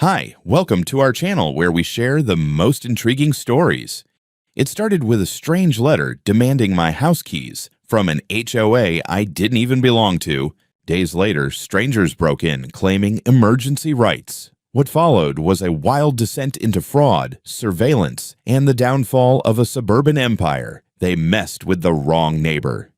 Hi, welcome to our channel where we share the most intriguing stories. It started with a strange letter demanding my house keys from an HOA I didn't even belong to. Days later, strangers broke in claiming emergency rights. What followed was a wild descent into fraud, surveillance, and the downfall of a suburban empire. They messed with the wrong neighbor.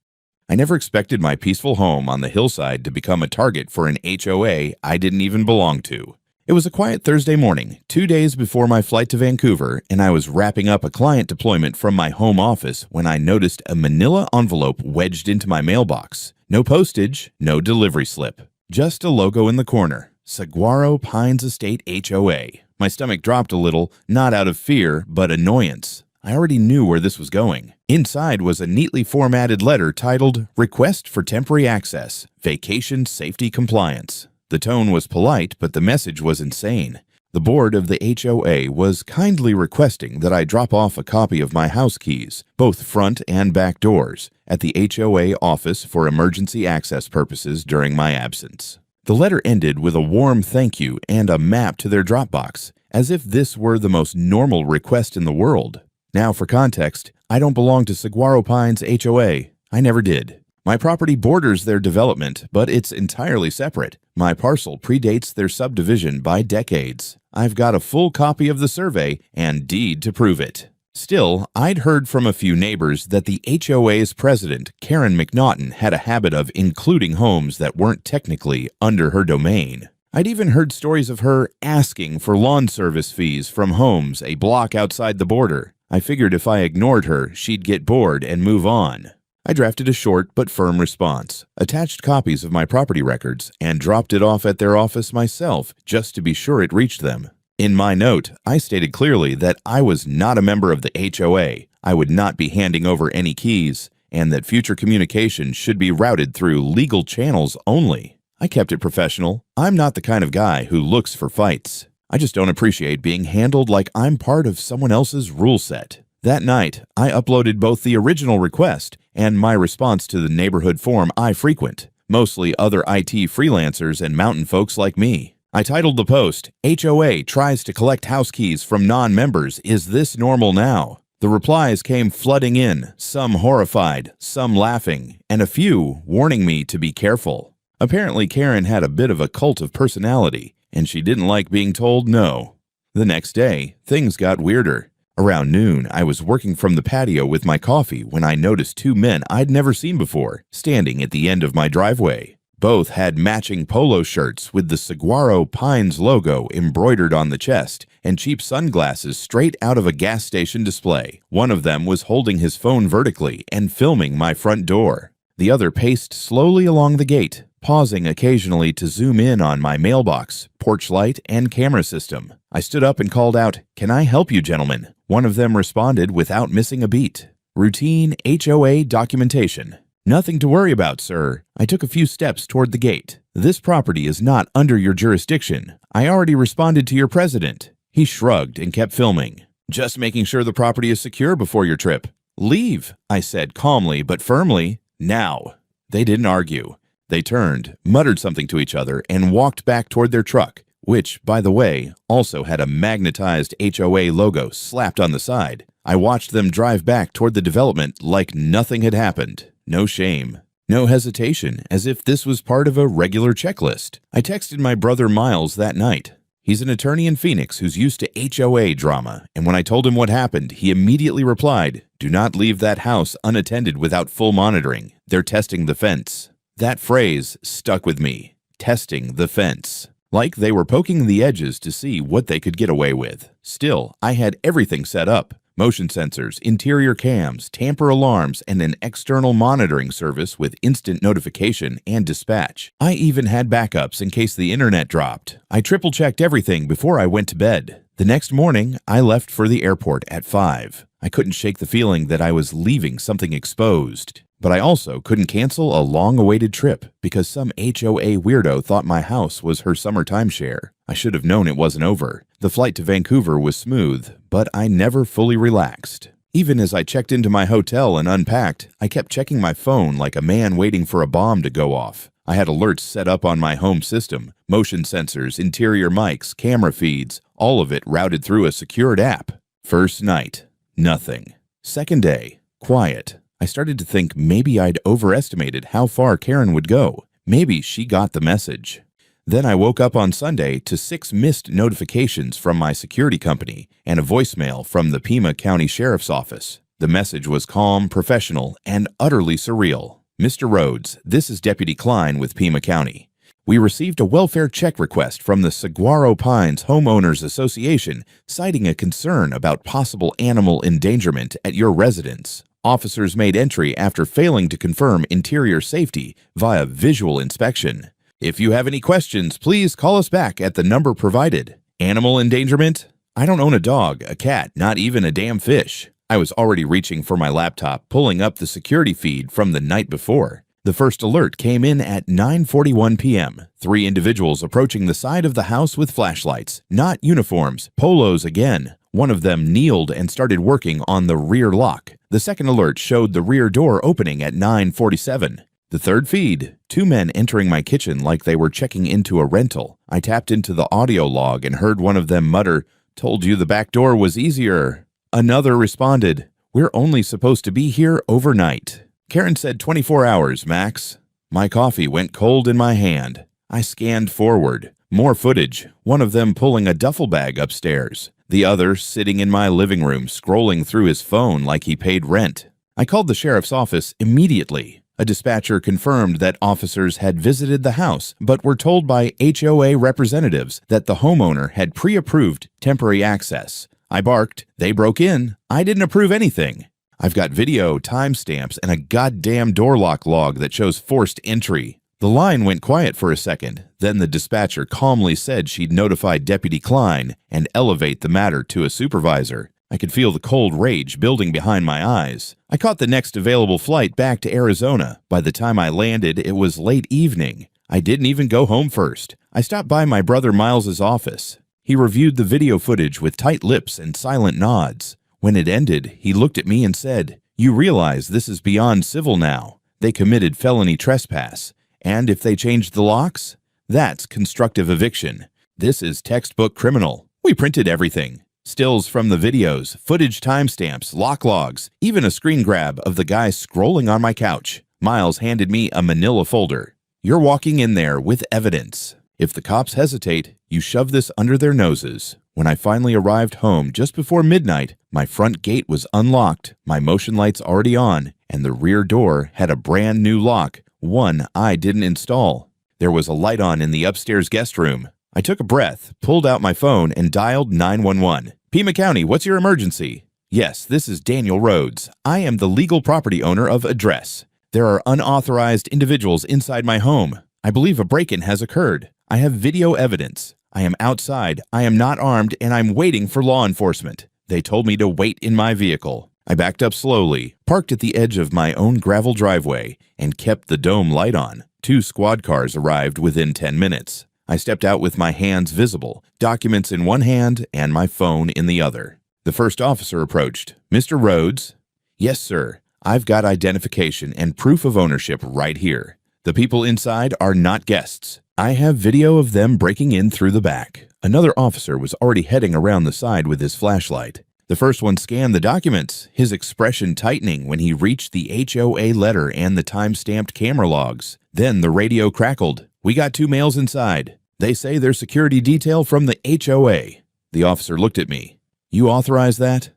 I never expected my peaceful home on the hillside to become a target for an HOA I didn't even belong to. It was a quiet Thursday morning, 2 days before my flight to Vancouver, and I was wrapping up a client deployment from my home office when I noticed a manila envelope wedged into my mailbox. No postage, no delivery slip. Just a logo in the corner. Saguaro Pines Estate HOA. My stomach dropped a little, not out of fear, but annoyance. I already knew where this was going. Inside was a neatly formatted letter titled, Request for Temporary Access, Vacation Safety Compliance. The tone was polite, but the message was insane. The board of the HOA was kindly requesting that I drop off a copy of my house keys, both front and back doors, at the HOA office for emergency access purposes during my absence. The letter ended with a warm thank you and a map to their Dropbox, as if this were the most normal request in the world. Now, for context, I don't belong to Saguaro Pines HOA. I never did. My property borders their development, but it's entirely separate. My parcel predates their subdivision by decades. I've got a full copy of the survey and deed to prove it. Still, I'd heard from a few neighbors that the HOA's president, Karen McNaughton, had a habit of including homes that weren't technically under her domain. I'd even heard stories of her asking for lawn service fees from homes a block outside the border. I figured if I ignored her, she'd get bored and move on. I drafted a short but firm response, attached copies of my property records, and dropped it off at their office myself just to be sure it reached them. In my note, I stated clearly that I was not a member of the HOA, I would not be handing over any keys, and that future communication should be routed through legal channels only. I kept it professional. I'm not the kind of guy who looks for fights. I just don't appreciate being handled like I'm part of someone else's rule set. That night, I uploaded both the original request and my response to the neighborhood forum I frequent, mostly other IT freelancers and mountain folks like me. I titled the post, HOA tries to collect house keys from non-members. Is this normal now? The replies came flooding in, some horrified, some laughing, and a few warning me to be careful. Apparently, Karen had a bit of a cult of personality, and she didn't like being told no. The next day, things got weirder. Around noon, I was working from the patio with my coffee when I noticed two men I'd never seen before, standing at the end of my driveway. Both had matching polo shirts with the Saguaro Pines logo embroidered on the chest and cheap sunglasses straight out of a gas station display. One of them was holding his phone vertically and filming my front door. The other paced slowly along the gate, pausing occasionally to zoom in on my mailbox, porch light, and camera system. I stood up and called out, "Can I help you, gentlemen?" One of them responded without missing a beat. Routine HOA documentation. Nothing to worry about, sir. I took a few steps toward the gate. This property is not under your jurisdiction. I already responded to your president. He shrugged and kept filming. Just making sure the property is secure before your trip. Leave, I said calmly but firmly. Now. They didn't argue. They turned, muttered something to each other, and walked back toward their truck, which, by the way, also had a magnetized HOA logo slapped on the side. I watched them drive back toward the development like nothing had happened. No shame. No hesitation, as if this was part of a regular checklist. I texted my brother Miles that night. He's an attorney in Phoenix who's used to HOA drama, and when I told him what happened, he immediately replied, "Do not leave that house unattended without full monitoring. They're testing the fence." That phrase stuck with me. Testing the fence. Like they were poking the edges to see what they could get away with. Still, I had everything set up. Motion sensors, interior cams, tamper alarms, and an external monitoring service with instant notification and dispatch. I even had backups in case the internet dropped. I triple-checked everything before I went to bed. The next morning, I left for the airport at 5. I couldn't shake the feeling that I was leaving something exposed. But I also couldn't cancel a long-awaited trip because some HOA weirdo thought my house was her summer timeshare. I should have known it wasn't over. The flight to Vancouver was smooth, but I never fully relaxed. Even as I checked into my hotel and unpacked, I kept checking my phone like a man waiting for a bomb to go off. I had alerts set up on my home system, motion sensors, interior mics, camera feeds, all of it routed through a secured app. First night, nothing. Second day, quiet. I started to think maybe I'd overestimated how far Karen would go. Maybe she got the message. Then I woke up on Sunday to 6 missed notifications from my security company and a voicemail from the Pima County Sheriff's Office. The message was calm, professional, and utterly surreal. Mr. Rhodes, this is Deputy Klein with Pima County. We received a welfare check request from the Saguaro Pines Homeowners Association citing a concern about possible animal endangerment at your residence. Officers made entry after failing to confirm interior safety via visual inspection. If you have any questions, please call us back at the number provided. Animal endangerment? I don't own a dog, a cat, not even a damn fish. I was already reaching for my laptop, pulling up the security feed from the night before. The first alert came in at 9:41 p.m. 3 individuals approaching the side of the house with flashlights, not uniforms, polos again. One of them kneeled and started working on the rear lock. The second alert showed the rear door opening at 9:47. The third feed, 2 men entering my kitchen like they were checking into a rental. I tapped into the audio log and heard one of them mutter, "Told you the back door was easier." Another responded, "We're only supposed to be here overnight." Karen said 24 hours, max. My coffee went cold in my hand. I scanned forward. More footage, one of them pulling a duffel bag upstairs. The other sitting in my living room scrolling through his phone like he paid rent. I called the sheriff's office immediately. A dispatcher confirmed that officers had visited the house, but were told by HOA representatives that the homeowner had pre-approved temporary access. I barked, they broke in, I didn't approve anything. I've got video, timestamps, and a goddamn door lock log that shows forced entry. The line went quiet for a second, then the dispatcher calmly said she'd notified Deputy Klein and elevate the matter to a supervisor. I could feel the cold rage building behind my eyes. I caught the next available flight back to Arizona. By the time I landed, it was late evening. I didn't even go home first. I stopped by my brother Miles's office. He reviewed the video footage with tight lips and silent nods. When it ended, he looked at me and said, "You realize this is beyond civil now. They committed felony trespass. And if they changed the locks, that's constructive eviction. This is textbook criminal. We printed everything. Stills from the videos, footage timestamps, lock logs, even a screen grab of the guy scrolling on my couch." Miles handed me a manila folder. "You're walking in there with evidence. If the cops hesitate, you shove this under their noses." When I finally arrived home just before midnight, my front gate was unlocked, my motion lights already on, and the rear door had a brand new lock, one I didn't install. There was a light on in the upstairs guest room. I took a breath, pulled out my phone, and dialed 911. "Pima County, what's your emergency?" "Yes, this is Daniel Rhodes. I am the legal property owner of Address. There are unauthorized individuals inside my home. I believe a break-in has occurred. I have video evidence. I am outside, I am not armed, and I'm waiting for law enforcement. They told me to wait in my vehicle." I backed up slowly, parked at the edge of my own gravel driveway, and kept the dome light on. 2 squad cars arrived within 10 minutes. I stepped out with my hands visible, documents in one hand and my phone in the other. The first officer approached. "Mr. Rhodes?" "Yes, sir. I've got identification and proof of ownership right here. The people inside are not guests. I have video of them breaking in through the back." Another officer was already heading around the side with his flashlight. The first one scanned the documents, his expression tightening when he reached the HOA letter and the time-stamped camera logs. Then the radio crackled. "We got 2 males inside. They say they're security detail from the HOA." The officer looked at me. "You authorize that?"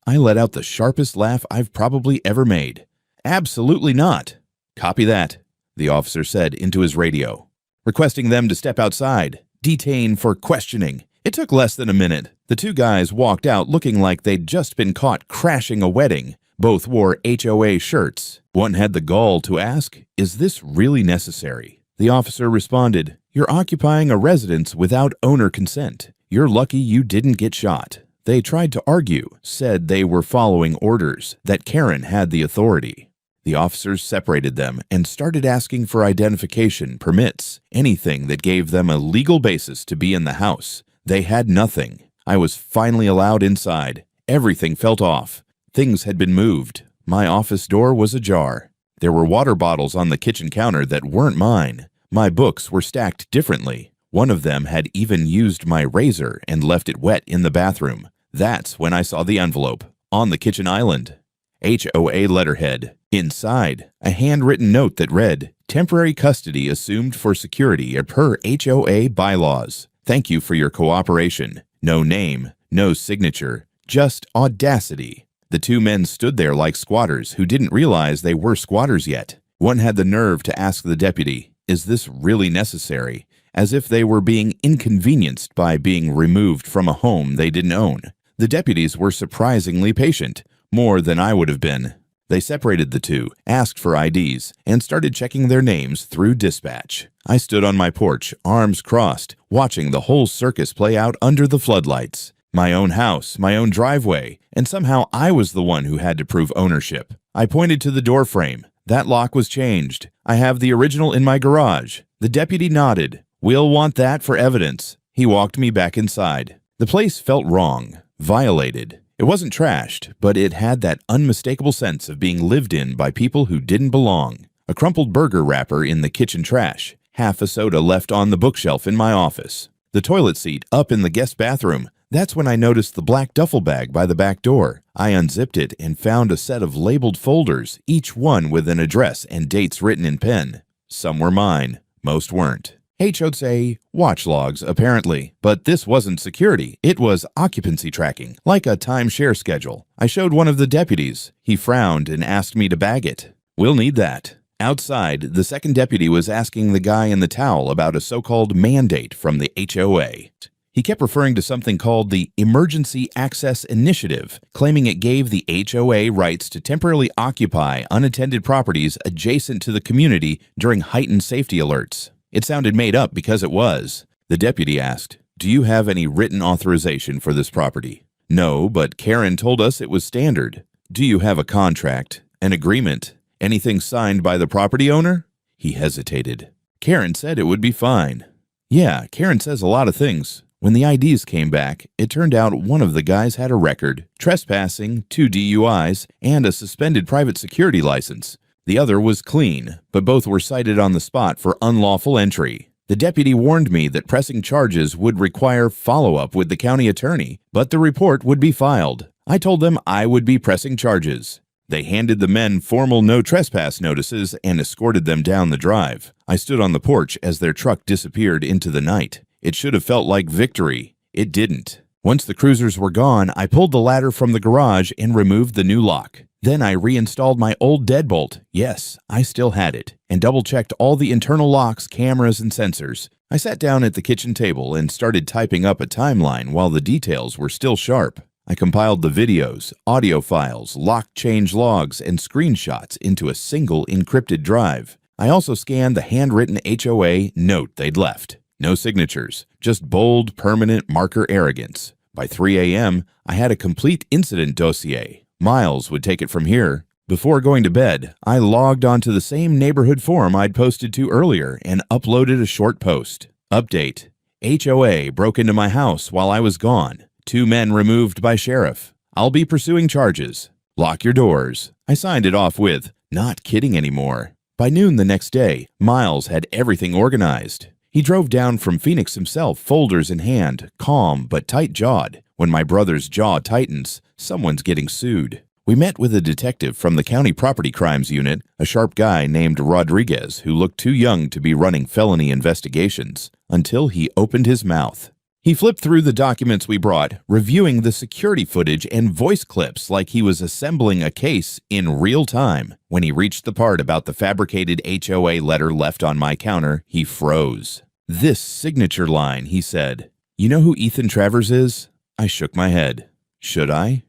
I let out the sharpest laugh I've probably ever made. "Absolutely not." "Copy that," the officer said into his radio. "Requesting them to step outside. Detain for questioning." It took less than a minute. The 2 guys walked out looking like they'd just been caught crashing a wedding. Both wore HOA shirts. One had the gall to ask, "Is this really necessary?" The officer responded, "You're occupying a residence without owner consent. You're lucky you didn't get shot." They tried to argue, said they were following orders, that Karen had the authority. The officers separated them and started asking for identification, permits, anything that gave them a legal basis to be in the house. They had nothing. I was finally allowed inside. Everything felt off. Things had been moved. My office door was ajar. There were water bottles on the kitchen counter that weren't mine. My books were stacked differently. One of them had even used my razor and left it wet in the bathroom. That's when I saw the envelope, on the kitchen island. HOA letterhead. Inside, a handwritten note that read, "Temporary custody assumed for security per HOA bylaws. Thank you for your cooperation." No name, no signature, just audacity. The two men stood there like squatters who didn't realize they were squatters yet. One had the nerve to ask the deputy, "Is this really necessary?" As if they were being inconvenienced by being removed from a home they didn't own. The deputies were surprisingly patient, more than I would have been. They separated the two, asked for IDs, and started checking their names through dispatch. I stood on my porch, arms crossed, watching the whole circus play out under the floodlights. My own house, my own driveway, and somehow I was the one who had to prove ownership. I pointed to the door frame. That lock was changed. I have the original in my garage. The deputy nodded. "We'll want that for evidence." He walked me back inside. The place felt wrong, violated. It wasn't trashed, but it had that unmistakable sense of being lived in by people who didn't belong. A crumpled burger wrapper in the kitchen trash, half a soda left on the bookshelf in my office, the toilet seat up in the guest bathroom. That's when I noticed the black duffel bag by the back door. I unzipped it and found a set of labeled folders, each one with an address and dates written in pen. Some were mine, most weren't. HOA watch logs, apparently. But this wasn't security. It was occupancy tracking, like a timeshare schedule. I showed one of the deputies. He frowned and asked me to bag it. "We'll need that." Outside, the second deputy was asking the guy in the towel about a so-called mandate from the HOA. He kept referring to something called the Emergency Access Initiative, claiming it gave the HOA rights to temporarily occupy unattended properties adjacent to the community during heightened safety alerts. It sounded made up because it was. The deputy asked, "Do you have any written authorization for this property?" "No, but Karen told us it was standard." "Do you have a contract, an agreement, anything signed by the property owner?" He hesitated. "Karen said it would be fine." "Yeah, Karen says a lot of things." When the IDs came back, it turned out one of the guys had a record, trespassing, 2 DUIs, and a suspended private security license. The other was clean, but both were cited on the spot for unlawful entry. The deputy warned me that pressing charges would require follow-up with the county attorney, but the report would be filed. I told them I would be pressing charges. They handed the men formal no trespass notices and escorted them down the drive. I stood on the porch as their truck disappeared into the night. It should have felt like victory. It didn't. Once the cruisers were gone, I pulled the ladder from the garage and removed the new lock. Then I reinstalled my old deadbolt. Yes, I still had it, and double-checked all the internal locks, cameras, and sensors. I sat down at the kitchen table and started typing up a timeline while the details were still sharp. I compiled the videos, audio files, lock change logs, and screenshots into a single encrypted drive. I also scanned the handwritten HOA note they'd left. No signatures, just bold, permanent marker arrogance. By 3 a.m., I had a complete incident dossier. Miles would take it from here. Before going to bed, I logged onto the same neighborhood forum I'd posted to earlier and uploaded a short post. Update: HOA broke into my house while I was gone. 2 men removed by sheriff. I'll be pursuing charges. Lock your doors. I signed it off with, "Not kidding anymore." By noon the next day, Miles had everything organized. He drove down from Phoenix himself, folders in hand, calm but tight-jawed. When my brother's jaw tightens, someone's getting sued. We met with a detective from the County Property Crimes Unit, a sharp guy named Rodriguez who looked too young to be running felony investigations, until he opened his mouth. He flipped through the documents we brought, reviewing the security footage and voice clips like he was assembling a case in real time. When he reached the part about the fabricated HOA letter left on my counter, he froze. "This signature line," he said. "You know who Ethan Travers is?" I shook my head. Should I?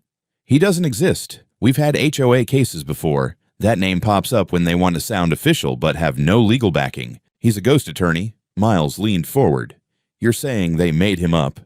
"He doesn't exist. We've had HOA cases before. That name pops up when they want to sound official but have no legal backing. He's a ghost attorney." Miles leaned forward. "You're saying they made him up?"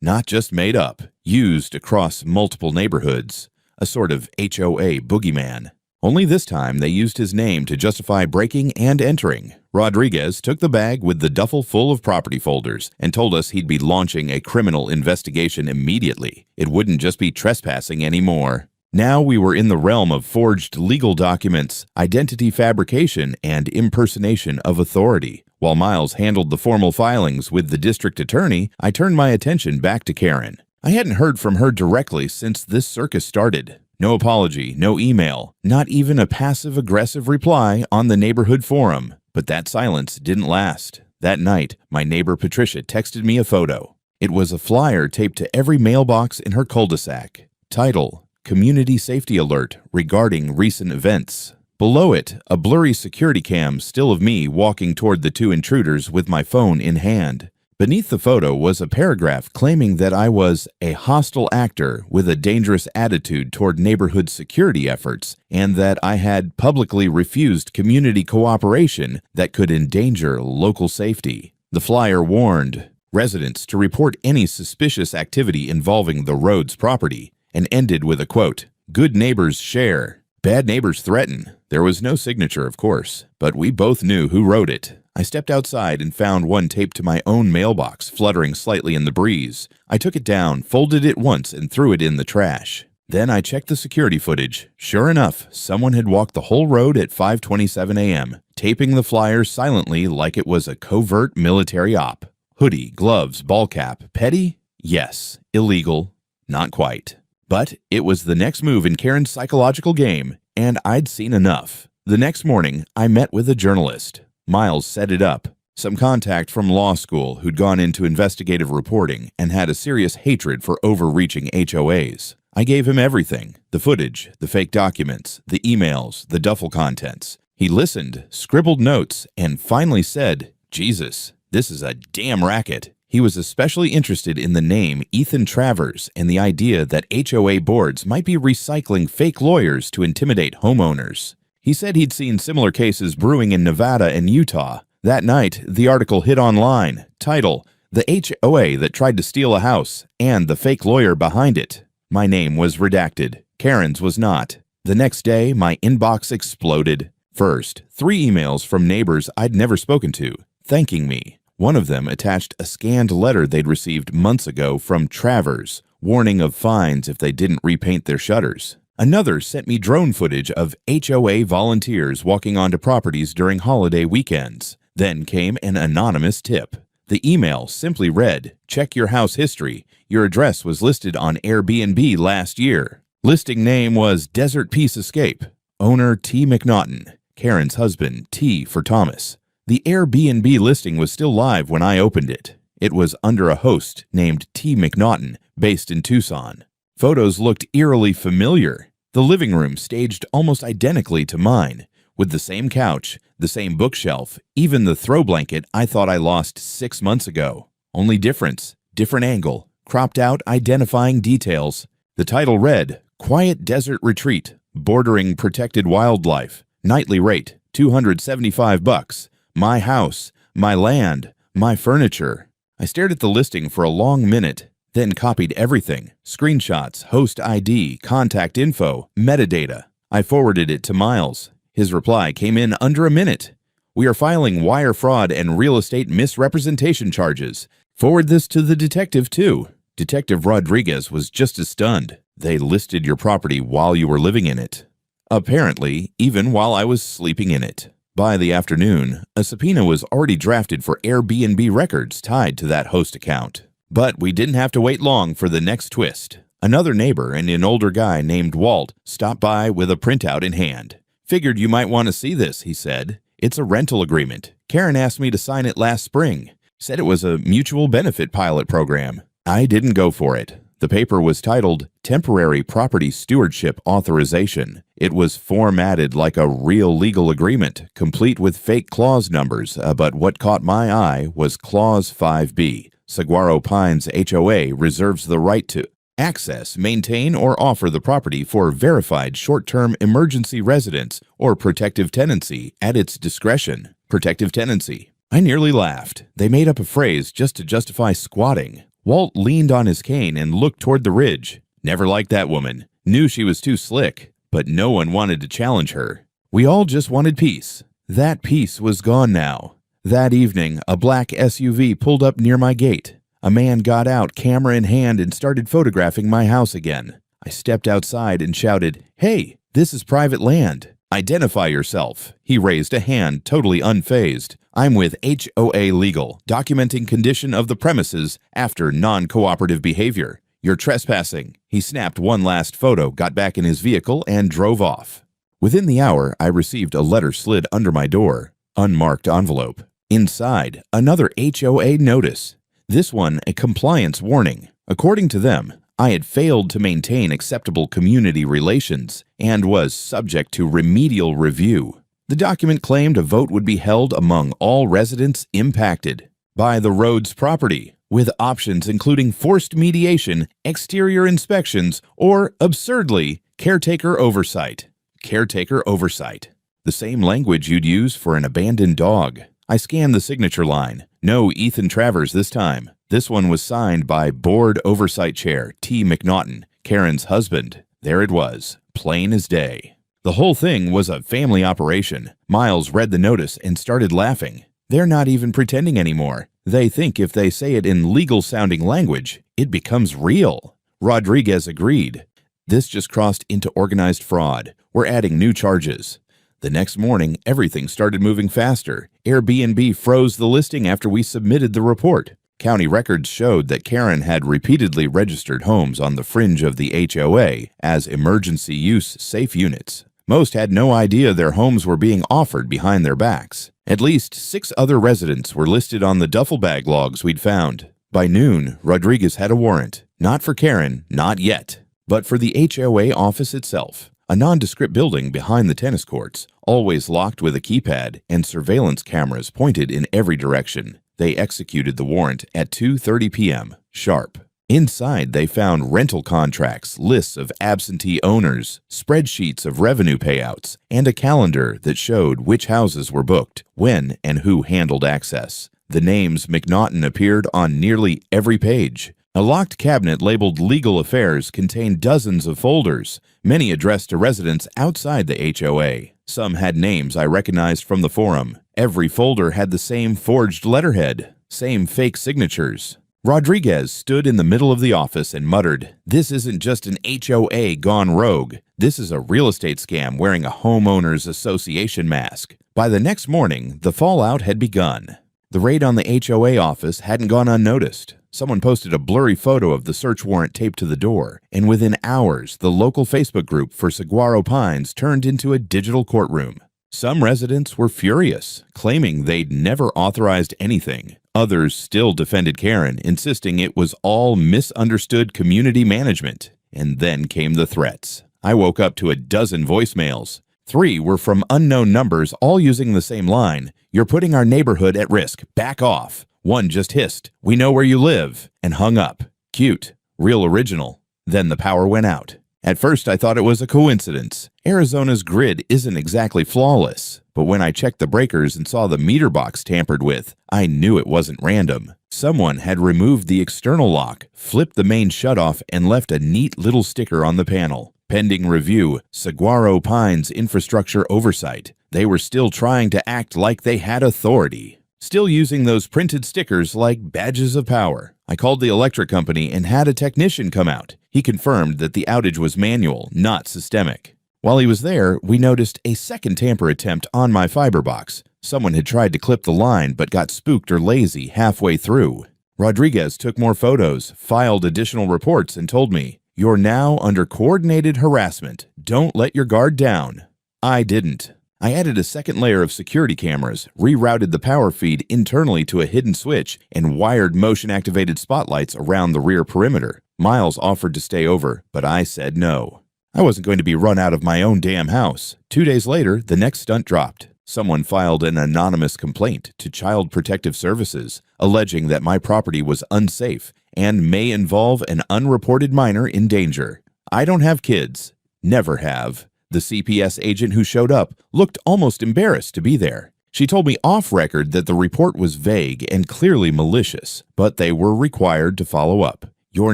"Not just made up, used across multiple neighborhoods. A sort of HOA boogeyman. Only this time they used his name to justify breaking and entering." Rodriguez took the bag with the duffel full of property folders and told us he'd be launching a criminal investigation immediately. It wouldn't just be trespassing anymore. Now we were in the realm of forged legal documents, identity fabrication, and impersonation of authority. While Miles handled the formal filings with the district attorney, I turned my attention back to Karen. I hadn't heard from her directly since this circus started. No apology, no email, not even a passive-aggressive reply on the neighborhood forum. But that silence didn't last. That night, my neighbor Patricia texted me a photo. It was a flyer taped to every mailbox in her cul-de-sac. Title: Community Safety Alert regarding recent events. Below it, a blurry security cam still of me walking toward the two intruders with my phone in hand. Beneath the photo was a paragraph claiming that I was a hostile actor with a dangerous attitude toward neighborhood security efforts and that I had publicly refused community cooperation that could endanger local safety. The flyer warned residents to report any suspicious activity involving the road's property and ended with a quote, "Good neighbors share, bad neighbors threaten." There was no signature, of course, but we both knew who wrote it. I stepped outside and found one taped to my own mailbox, fluttering slightly in the breeze. I took it down, folded it once, and threw it in the trash. Then I checked the security footage. Sure enough, someone had walked the whole road at 5:27 a.m., taping the flyer silently like it was a covert military op. Hoodie, gloves, ball cap, petty? Yes. Illegal? Not quite. But it was the next move in Karen's psychological game, and I'd seen enough. The next morning, I met with a journalist. Miles set it up. Some contact from law school who'd gone into investigative reporting and had a serious hatred for overreaching HOAs. I gave him everything: the footage, the fake documents, the emails, the duffel contents. He listened, scribbled notes, and finally said, "Jesus, this is a damn racket." He was especially interested in the name Ethan Travers and the idea that HOA boards might be recycling fake lawyers to intimidate homeowners. He said he'd seen similar cases brewing in Nevada and Utah. That night, the article hit online. Title: The HOA that tried to steal a house and the fake lawyer behind it. My name was redacted. Karen's was not. The next day, my inbox exploded. First, 3 emails from neighbors I'd never spoken to, thanking me. One of them attached a scanned letter they'd received months ago from Travers, warning of fines if they didn't repaint their shutters. Another sent me drone footage of HOA volunteers walking onto properties during holiday weekends. Then came an anonymous tip. The email simply read, "Check your house history. Your address was listed on Airbnb last year." Listing name was Desert Peace Escape. Owner T. McNaughton. Karen's husband, T for Thomas. The Airbnb listing was still live when I opened it. It was under a host named T. McNaughton, based in Tucson. Photos looked eerily familiar. The living room staged almost identically to mine, with the same couch, the same bookshelf, even the throw blanket I thought I lost 6 months ago. Only difference, different angle, cropped out identifying details. The title read, "Quiet Desert Retreat, Bordering Protected Wildlife. Nightly rate, $275. My house, my land, my furniture." I stared at the listing for a long minute, then copied everything: screenshots, host ID, contact info, metadata. I forwarded it to Miles. His reply came in under a minute. "We are filing wire fraud and real estate misrepresentation charges. Forward this to the detective too." Detective Rodriguez was just as stunned. "They listed your property while you were living in it." Apparently, even while I was sleeping in it. By the afternoon, a subpoena was already drafted for Airbnb records tied to that host account. But we didn't have to wait long for the next twist. Another neighbor and an older guy named Walt stopped by with a printout in hand. "Figured you might want to see this," he said. "It's a rental agreement. Karen asked me to sign it last spring. Said it was a mutual benefit pilot program." I didn't go for it. The paper was titled Temporary Property Stewardship Authorization. It was formatted like a real legal agreement, complete with fake clause numbers, but what caught my eye was Clause 5B. Saguaro Pines HOA reserves the right to access, maintain, or offer the property for verified short-term emergency residence or protective tenancy at its discretion. Protective tenancy. I nearly laughed. They made up a phrase just to justify squatting. Walt leaned on his cane and looked toward the ridge. Never liked that woman. Knew she was too slick, but no one wanted to challenge her. We all just wanted peace. That peace was gone now. That evening, a black SUV pulled up near my gate. A man got out, camera in hand, and started photographing my house again. I stepped outside and shouted, "Hey, this is private land." Identify yourself. He raised a hand, totally unfazed. I'm with HOA Legal, documenting condition of the premises after non-cooperative behavior. You're trespassing. He snapped one last photo, got back in his vehicle, and drove off. Within the hour, I received a letter slid under my door. Unmarked envelope. Inside, another HOA notice. This one, a compliance warning. According to them, I had failed to maintain acceptable community relations and was subject to remedial review. The document claimed a vote would be held among all residents impacted by the road's property, with options including forced mediation, exterior inspections, or, absurdly, caretaker oversight. Caretaker oversight. The same language you'd use for an abandoned dog. I scanned the signature line. No Ethan Travers this time. This one was signed by Board Oversight Chair T. McNaughton, Karen's husband. There it was, plain as day. The whole thing was a family operation. Miles read the notice and started laughing. They're not even pretending anymore. They think if they say it in legal-sounding language, it becomes real. Rodriguez agreed. This just crossed into organized fraud. We're adding new charges. The next morning, everything started moving faster. Airbnb froze the listing after we submitted the report. County records showed that Karen had repeatedly registered homes on the fringe of the HOA as emergency use safe units. Most had no idea their homes were being offered behind their backs. At least 6 other residents were listed on the duffel bag logs we'd found. By noon, Rodriguez had a warrant. Not for Karen, not yet, but for the HOA office itself. A nondescript building behind the tennis courts, always locked with a keypad and surveillance cameras pointed in every direction. They executed the warrant at 2:30 p.m. sharp. Inside, they found rental contracts, lists of absentee owners, spreadsheets of revenue payouts, and a calendar that showed which houses were booked, when, and who handled access. The names McNaughton appeared on nearly every page. A locked cabinet labeled Legal Affairs contained dozens of folders, many addressed to residents outside the HOA. Some had names I recognized from the forum. Every folder had the same forged letterhead, same fake signatures. Rodriguez stood in the middle of the office and muttered, "This isn't just an HOA gone rogue. This is a real estate scam wearing a homeowners association mask." By the next morning, the fallout had begun. The raid on the HOA office hadn't gone unnoticed. Someone posted a blurry photo of the search warrant taped to the door, and within hours, the local Facebook group for Saguaro Pines turned into a digital courtroom. Some residents were furious, claiming they'd never authorized anything. Others still defended Karen, insisting it was all misunderstood community management. And then came the threats. I woke up to a dozen voicemails. 3 were from unknown numbers, all using the same line. "You're putting our neighborhood at risk. Back off." One just hissed, "We know where you live," and hung up. Cute. Real original. Then the power went out. At first, I thought it was a coincidence. Arizona's grid isn't exactly flawless. But when I checked the breakers and saw the meter box tampered with, I knew it wasn't random. Someone had removed the external lock, flipped the main shutoff, and left a neat little sticker on the panel. Pending review, Saguaro Pines Infrastructure Oversight. They were still trying to act like they had authority. Still using those printed stickers like badges of power. I called the electric company and had a technician come out. He confirmed that the outage was manual, not systemic. While he was there, we noticed a second tamper attempt on my fiber box. Someone had tried to clip the line but got spooked or lazy halfway through. Rodriguez took more photos, filed additional reports, and told me, "You're now under coordinated harassment. Don't let your guard down." I didn't. I added a second layer of security cameras, rerouted the power feed internally to a hidden switch, and wired motion-activated spotlights around the rear perimeter. Miles offered to stay over, but I said no. I wasn't going to be run out of my own damn house. 2 days later, the next stunt dropped. Someone filed an anonymous complaint to Child Protective Services, alleging that my property was unsafe and may involve an unreported minor in danger. I don't have kids. Never have. The CPS agent who showed up looked almost embarrassed to be there. She told me off record that the report was vague and clearly malicious, but they were required to follow up. "Your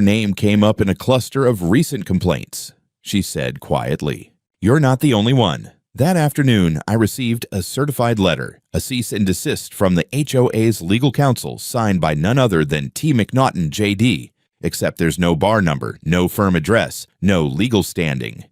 name came up in a cluster of recent complaints," she said quietly. "You're not the only one." That afternoon, I received a certified letter, a cease and desist from the HOA's legal counsel signed by none other than T. McNaughton, JD, except there's no bar number, no firm address, no legal standing.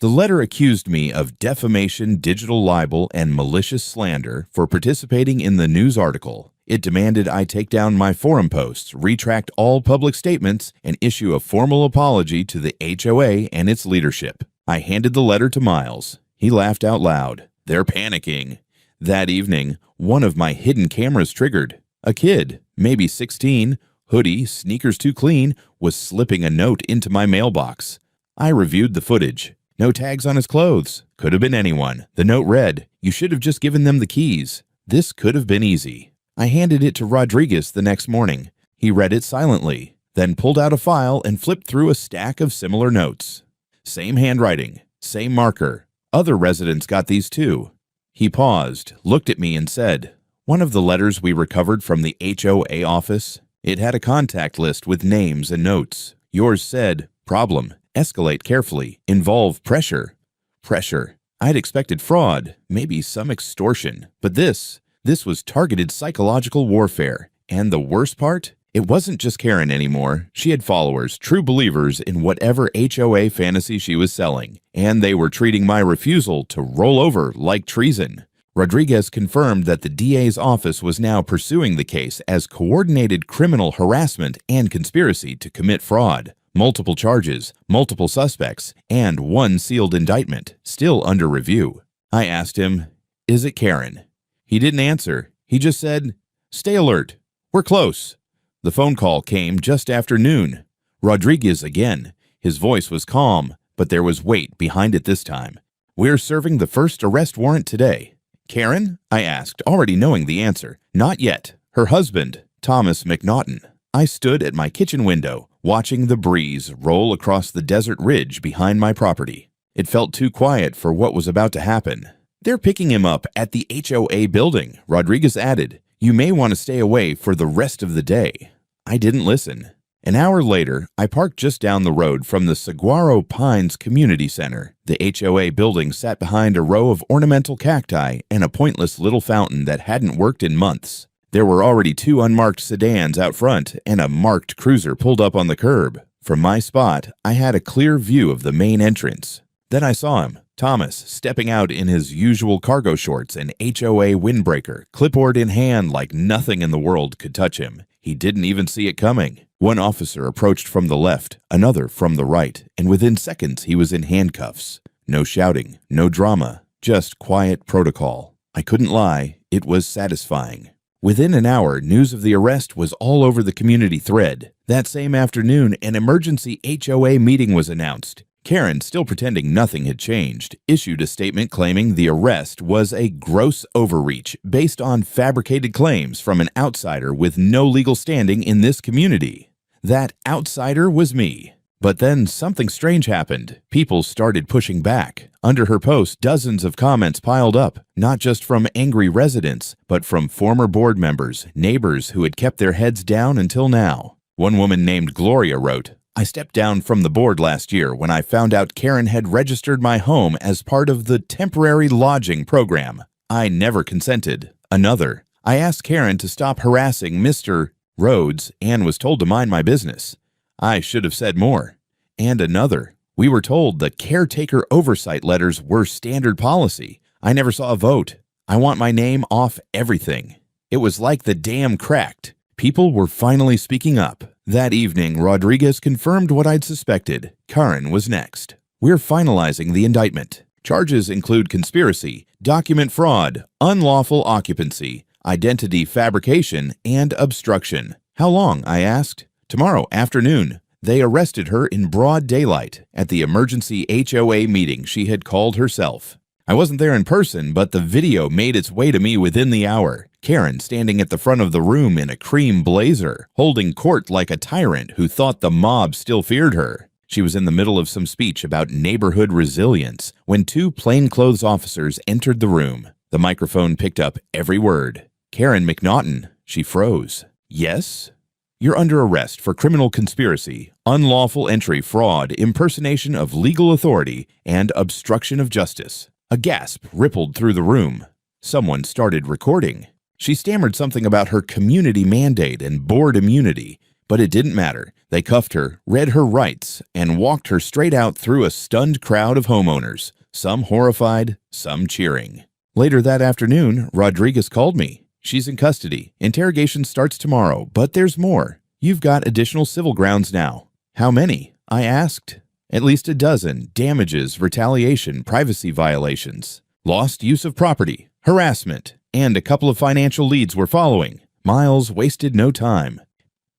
The letter accused me of defamation, digital libel, and malicious slander for participating in the news article. It demanded I take down my forum posts, retract all public statements, and issue a formal apology to the HOA and its leadership. I handed the letter to Miles. He laughed out loud. They're panicking. That evening, one of my hidden cameras triggered. A kid, maybe 16, hoodie, sneakers too clean, was slipping a note into my mailbox. I reviewed the footage. No tags on his clothes. Could have been anyone. The note read, "You should have just given them the keys. This could have been easy." I handed it to Rodriguez the next morning. He read it silently, then pulled out a file and flipped through a stack of similar notes. Same handwriting, same marker. Other residents got these too. He paused, looked at me and said, "One of the letters we recovered from the HOA office, it had a contact list with names and notes. Yours said, problem, escalate carefully, involve pressure." Pressure. I'd expected fraud, maybe some extortion, but this was targeted psychological warfare. And the worst part? It wasn't just Karen anymore. She had followers, true believers in whatever HOA fantasy she was selling, and they were treating my refusal to roll over like treason. Rodriguez confirmed that the DA's office was now pursuing the case as coordinated criminal harassment and conspiracy to commit fraud. Multiple charges, multiple suspects, and one sealed indictment, still under review. I asked him, "Is it Karen?" He didn't answer. He just said, "Stay alert. We're close." The phone call came just after noon. Rodriguez again. His voice was calm, but there was weight behind it this time. "We're serving the first arrest warrant today." "Karen?" I asked, already knowing the answer. "Not yet. Her husband, Thomas McNaughton." I stood at my kitchen window, watching the breeze roll across the desert ridge behind my property. It felt too quiet for what was about to happen. "They're picking him up at the HOA building," Rodriguez added. "You may want to stay away for the rest of the day." I didn't listen. An hour later, I parked just down the road from the Saguaro Pines Community Center. The HOA building sat behind a row of ornamental cacti and a pointless little fountain that hadn't worked in months. There were already 2 unmarked sedans out front and a marked cruiser pulled up on the curb. From my spot, I had a clear view of the main entrance. Then I saw him, Thomas, stepping out in his usual cargo shorts and HOA windbreaker, clipboard in hand like nothing in the world could touch him. He didn't even see it coming. One officer approached from the left, another from the right, and within seconds he was in handcuffs. No shouting, no drama, just quiet protocol. I couldn't lie, it was satisfying. Within an hour, news of the arrest was all over the community thread. That same afternoon, an emergency HOA meeting was announced. Karen, still pretending nothing had changed, issued a statement claiming the arrest was a gross overreach based on fabricated claims from an outsider with no legal standing in this community. That outsider was me. But then something strange happened. People started pushing back. Under her post, dozens of comments piled up, not just from angry residents, but from former board members, neighbors who had kept their heads down until now. One woman named Gloria wrote, "I stepped down from the board last year when I found out Karen had registered my home as part of the temporary lodging program. I never consented." Another, "I asked Karen to stop harassing Mr. Rhodes and was told to mind my business. I should have said more." And another, "We were told the caretaker oversight letters were standard policy. I never saw a vote. I want my name off everything." It was like the dam cracked. People were finally speaking up. That evening, Rodriguez confirmed what I'd suspected. Karen was next. "We're finalizing the indictment. Charges include conspiracy, document fraud, unlawful occupancy, identity fabrication, and obstruction." "How long?" I asked. "Tomorrow afternoon." They arrested her in broad daylight at the emergency HOA meeting she had called herself. I wasn't there in person, but the video made its way to me within the hour. Karen standing at the front of the room in a cream blazer, holding court like a tyrant who thought the mob still feared her. She was in the middle of some speech about neighborhood resilience when 2 plainclothes officers entered the room. The microphone picked up every word. "Karen McNaughton." She froze. "Yes?" "You're under arrest for criminal conspiracy, unlawful entry, fraud, impersonation of legal authority, and obstruction of justice." A gasp rippled through the room. Someone started recording. She stammered something about her community mandate and board immunity, but it didn't matter. They cuffed her, read her rights, and walked her straight out through a stunned crowd of homeowners, some horrified, some cheering. Later that afternoon, Rodriguez called me. She's in custody. Interrogation starts tomorrow, but there's more. You've got additional civil grounds now. How many? I asked. At least a dozen. Damages, retaliation, privacy violations, lost use of property, harassment, and a couple of financial leads were following. Miles wasted no time.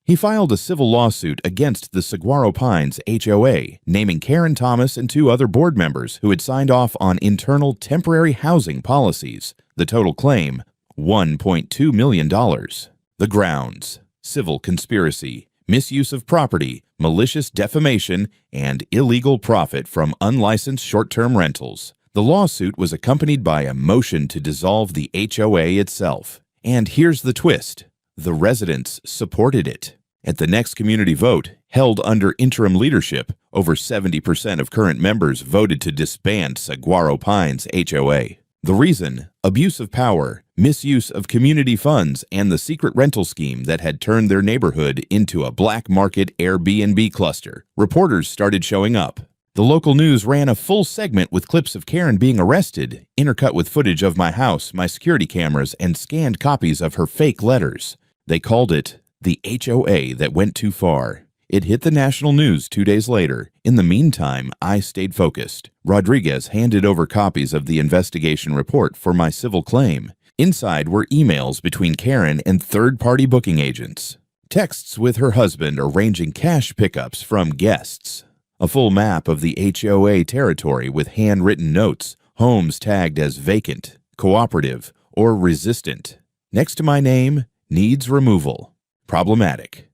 He filed a civil lawsuit against the Saguaro Pines HOA, naming Karen Thomas and 2 other board members who had signed off on internal temporary housing policies. The total claim, $1.2 million. The grounds: civil conspiracy, misuse of property, malicious defamation, and illegal profit from unlicensed short-term rentals. The lawsuit was accompanied by a motion to dissolve the HOA itself. And here's the twist: the residents supported it. At the next community vote, held under interim leadership, over 70% of current members voted to disband Saguaro Pines HOA. The reason? Abuse of power, misuse of community funds, and the secret rental scheme that had turned their neighborhood into a black market Airbnb cluster. Reporters started showing up. The local news ran a full segment with clips of Karen being arrested, intercut with footage of my house, my security cameras, and scanned copies of her fake letters. They called it the HOA that went too far. It hit the national news 2 days later. In the meantime, I stayed focused. Rodriguez handed over copies of the investigation report for my civil claim. Inside were emails between Karen and third-party booking agents, texts with her husband arranging cash pickups from guests, a full map of the HOA territory with handwritten notes, homes tagged as vacant, cooperative, or resistant. Next to my name, needs removal, problematic.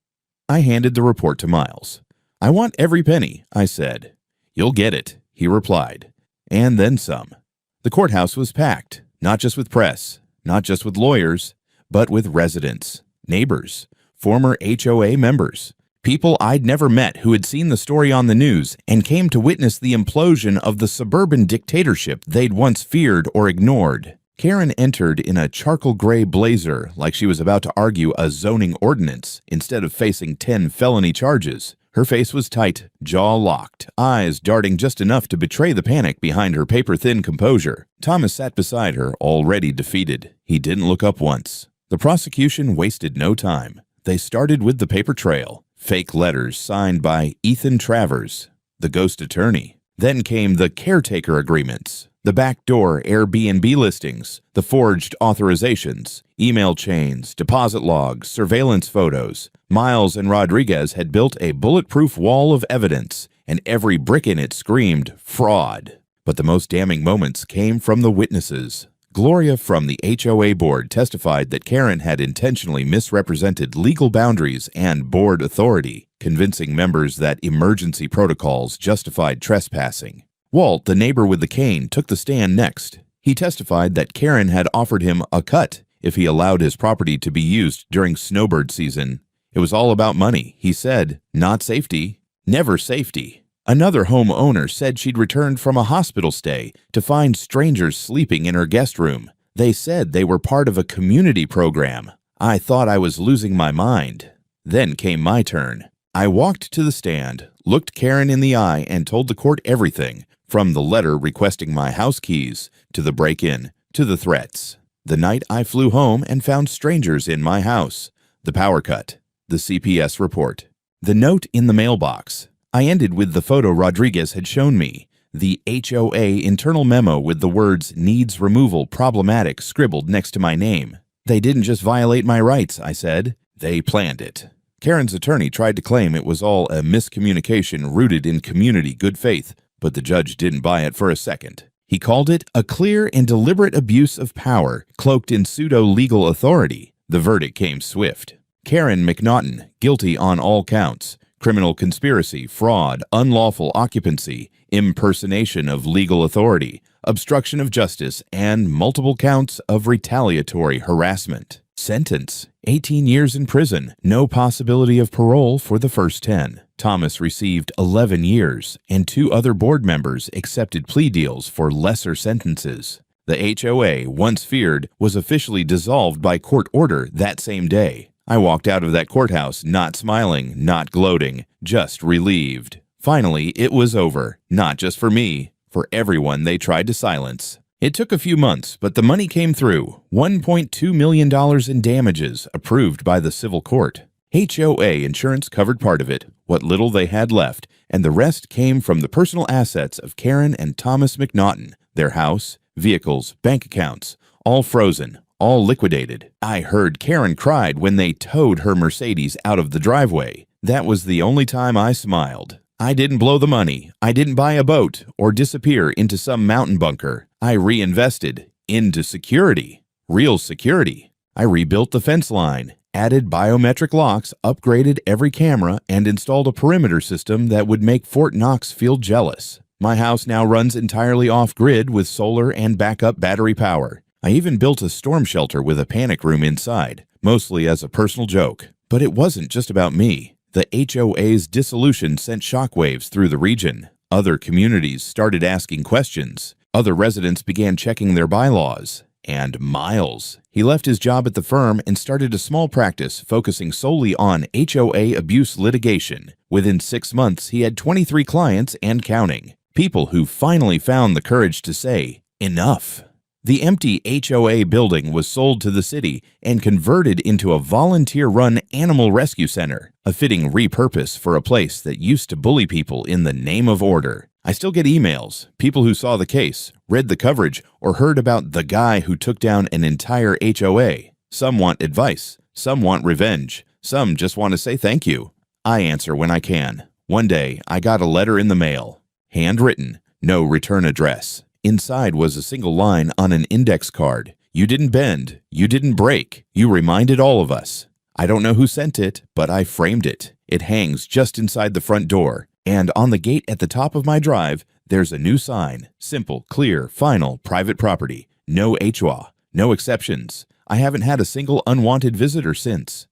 I handed the report to Miles. "I want every penny," I said. "You'll get it," he replied, and then some. The courthouse was packed, not just with press, not just with lawyers, but with residents, neighbors, former HOA members, people I'd never met who had seen the story on the news and came to witness the implosion of the suburban dictatorship they'd once feared or ignored. Karen entered in a charcoal gray blazer like she was about to argue a zoning ordinance instead of facing 10 felony charges. Her face was tight, jaw locked, eyes darting just enough to betray the panic behind her paper-thin composure. Thomas sat beside her, already defeated. He didn't look up once. The prosecution wasted no time. They started with the paper trail, fake letters signed by Ethan Travers, the ghost attorney. Then came the caretaker agreements, the backdoor Airbnb listings, the forged authorizations, email chains, deposit logs, surveillance photos. Miles and Rodriguez had built a bulletproof wall of evidence, and every brick in it screamed fraud. But the most damning moments came from the witnesses. Gloria from the HOA board testified that Karen had intentionally misrepresented legal boundaries and board authority, convincing members that emergency protocols justified trespassing. Walt, the neighbor with the cane, took the stand next. He testified that Karen had offered him a cut if he allowed his property to be used during snowbird season. It was all about money, he said, not safety. Never safety. Another homeowner said she'd returned from a hospital stay to find strangers sleeping in her guest room. They said they were part of a community program. I thought I was losing my mind. Then came my turn. I walked to the stand, looked Karen in the eye, and told the court everything, from the letter requesting my house keys, to the break-in, to the threats. The night I flew home and found strangers in my house. The power cut. The CPS report. The note in the mailbox. I ended with the photo Rodriguez had shown me, the HOA internal memo with the words "needs removal problematic" scribbled next to my name. They didn't just violate my rights, I said. They planned it. Karen's attorney tried to claim it was all a miscommunication rooted in community good faith, but the judge didn't buy it for a second. He called it a clear and deliberate abuse of power, cloaked in pseudo-legal authority. The verdict came swift. Karen McNaughton, guilty on all counts. Criminal conspiracy, fraud, unlawful occupancy, impersonation of legal authority, obstruction of justice, and multiple counts of retaliatory harassment. Sentence: 18 years in prison, no possibility of parole for the first 10. Thomas received 11 years, and 2 other board members accepted plea deals for lesser sentences. The HOA, once feared, was officially dissolved by court order that same day. I walked out of that courthouse not smiling, not gloating, just relieved. Finally, it was over, not just for me, for everyone they tried to silence. It took a few months, but the money came through. $1.2 million in damages, approved by the civil court. HOA insurance covered part of it, what little they had left, and the rest came from the personal assets of Karen and Thomas McNaughton, their house, vehicles, bank accounts, all frozen, all liquidated. I heard Karen cried when they towed her Mercedes out of the driveway. That was the only time I smiled. I didn't blow the money. I didn't buy a boat or disappear into some mountain bunker. I reinvested into security, real security. I rebuilt the fence line, added biometric locks, upgraded every camera, and installed a perimeter system that would make Fort Knox feel jealous. My house now runs entirely off-grid with solar and backup battery power. I even built a storm shelter with a panic room inside, mostly as a personal joke. But it wasn't just about me. The HOA's dissolution sent shockwaves through the region. Other communities started asking questions. Other residents began checking their bylaws. And Miles. He left his job at the firm and started a small practice focusing solely on HOA abuse litigation. Within 6 months, he had 23 clients and counting. People who finally found the courage to say, enough. The empty HOA building was sold to the city and converted into a volunteer-run animal rescue center, a fitting repurpose for a place that used to bully people in the name of order. I still get emails, people who saw the case, read the coverage, or heard about the guy who took down an entire HOA. Some want advice, some want revenge, some just want to say thank you. I answer when I can. One day, I got a letter in the mail. Handwritten, no return address. Inside was a single line on an index card. You didn't bend. You didn't break. You reminded all of us. I don't know who sent it, but I framed it. It hangs just inside the front door. And on the gate at the top of my drive, there's a new sign. Simple, clear, final, private property. No HOA. No exceptions. I haven't had a single unwanted visitor since.